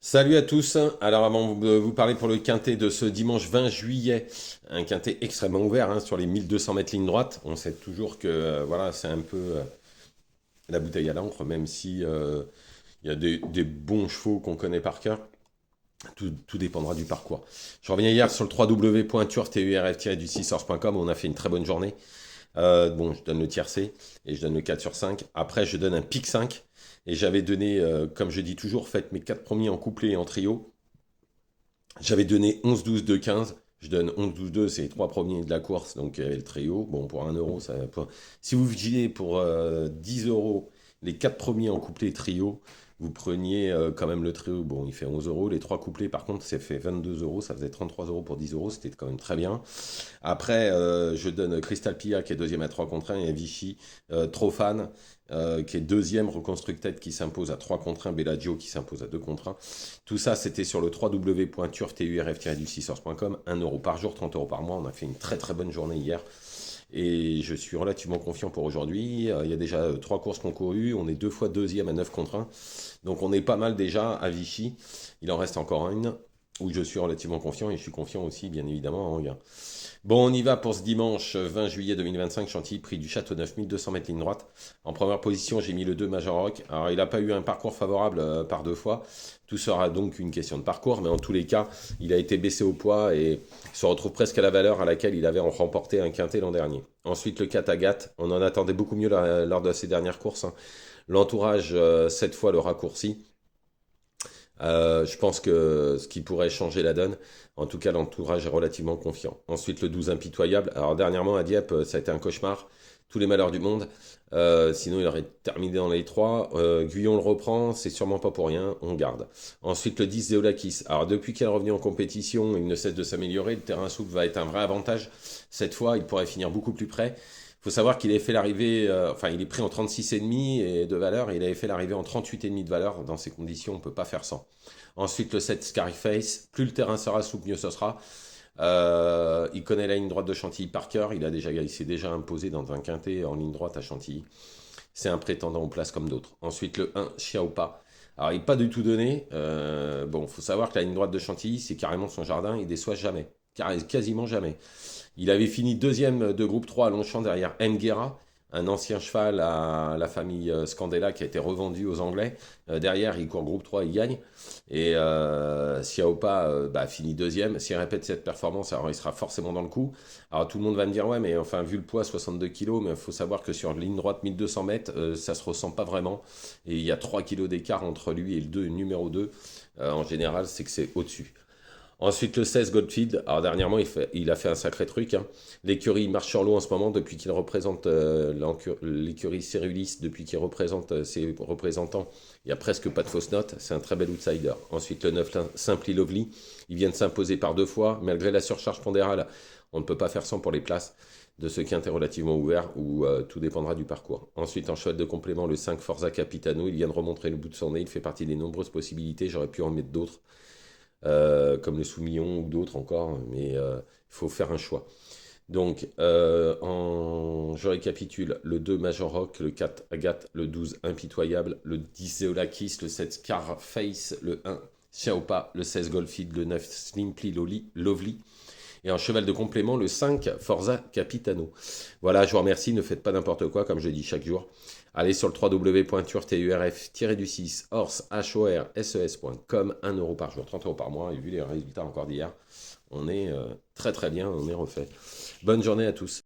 Salut à tous. Alors avant de vous parler pour le quintet de ce dimanche 20 juillet, un quintet extrêmement ouvert sur les 1200 mètres ligne droite. On sait toujours que voilà, c'est un peu la bouteille à l'encre, même si il y a des bons chevaux qu'on connaît par cœur. Tout dépendra du parcours. Je reviens hier sur le www.turf-du6source.com. On a fait une très bonne journée. Bon, je donne le tiercé et je donne le 4 sur 5. Après, je donne un pic 5. Et j'avais donné, comme je dis toujours, faites mes 4 premiers en couplet et en trio. J'avais donné 11, 12, 2, 15. Je donne 11, 12, 2, c'est les 3 premiers de la course, donc le trio. Bon, pour 1 euro, si vous vigilez pour 10 euros, les 4 premiers en couplet trio, vous preniez quand même le trio. Bon, il fait 11 euros. Les 3 couplets, par contre, c'est fait 22 euros. Ça faisait 33 euros pour 10 euros. C'était quand même très bien. Après, je donne Crystal Pia qui est deuxième à 3 contre 1 et Vichy Trofan qui est deuxième, Reconstructed qui s'impose à 3 contre 1, Bellagio qui s'impose à 2 contre 1. Tout ça, c'était sur le www.turf-du6source.com. 1 euro par jour, 30 euros par mois. On a fait une très très bonne journée hier. Et je suis relativement confiant pour aujourd'hui. Il y a déjà 3 courses concourues. On est 2 fois deuxième à 9 contre 1. Donc on est pas mal déjà à Vichy. Il en reste encore une où je suis relativement confiant et je suis confiant aussi, bien évidemment, en Anguin. Bon, on y va pour ce dimanche 20 juillet 2025, Chantilly, prix du Châteauneuf, 1200 mètres ligne droite. En première position, j'ai mis le 2 Major Rock. Alors, il n'a pas eu un parcours favorable par 2 fois. Tout sera donc une question de parcours, mais en tous les cas, il a été baissé au poids et se retrouve presque à la valeur à laquelle il avait remporté un quintet l'an dernier. Ensuite, le Katagat, on en attendait beaucoup mieux lors de ses dernières courses. L'entourage, cette fois, le raccourci. Je pense que ce qui pourrait changer la donne, en tout cas l'entourage est relativement confiant. Ensuite le 12 impitoyable. Alors dernièrement à Dieppe, ça a été un cauchemar. Tous les malheurs du monde. Sinon il aurait terminé dans les 3. Guyon le reprend, c'est sûrement pas pour rien, on garde. Ensuite le 10 Zeolakis. Alors depuis qu'elle est revenue en compétition, il ne cesse de s'améliorer. Le terrain souple va être un vrai avantage. Cette fois, il pourrait finir beaucoup plus près. Il faut savoir qu'il avait fait l'arrivée, enfin il est pris en 36,5 et de valeur, et il avait fait l'arrivée en 38,5 de valeur. Dans ces conditions, on ne peut pas faire sans. Ensuite, le 7 Scarface. Plus le terrain sera souple, mieux ce sera. Il connaît la ligne droite de Chantilly par cœur. Il s'est déjà imposé dans un quintet en ligne droite à Chantilly. C'est un prétendant aux places comme d'autres. Ensuite, le 1 Xiaopa. Alors, il n'est pas du tout donné. Bon, il faut savoir que la ligne droite de Chantilly, c'est carrément son jardin. Il déçoit jamais. Quasiment jamais. Il avait fini deuxième de groupe 3 à Longchamp derrière Nguera, un ancien cheval à la famille Scandella qui a été revendu aux Anglais. Derrière, il court groupe 3, il gagne. Et Xiaopa finit deuxième. S'il répète cette performance, alors il sera forcément dans le coup. Alors tout le monde va me dire, ouais, mais enfin, vu le poids, 62 kilos, mais il faut savoir que sur ligne droite, 1200 mètres, ça se ressent pas vraiment. Et il y a 3 kilos d'écart entre lui et le numéro 2. En général, c'est que c'est au-dessus. Ensuite, le 16, Goldfield. Alors, dernièrement, il a fait un sacré truc. L'écurie marche sur l'eau en ce moment depuis qu'il représente l'écurie Cérulis, depuis qu'il représente ses représentants. Il n'y a presque pas de fausses notes. C'est un très bel outsider. Ensuite, le 9, Simply Lovely. Il vient de s'imposer par 2 fois. Malgré la surcharge pondérale, on ne peut pas faire sans pour les places de ce quintet relativement ouvert où tout dépendra du parcours. Ensuite, en cheval de complément, le 5 Forza Capitano. Il vient de remontrer le bout de son nez. Il fait partie des nombreuses possibilités. J'aurais pu en mettre d'autres comme le Soumillon ou d'autres encore, mais il faut faire un choix. Donc, je récapitule, le 2 Major Rock, le 4 Agathe, le 12 Impitoyable, le 10 Zeolakis, le 7 Scarface, le 1 Xiaopa, le 16 Goldfield, le 9 Simply Lovely, et en cheval de complément, le 5 Forza Capitano. Voilà, je vous remercie, ne faites pas n'importe quoi, comme je dis chaque jour. Allez sur le www.turf-du6 horses.com, 1 euro par jour, 30 euros par mois, et vu les résultats encore d'hier, on est très très bien, on est refait. Bonne journée à tous.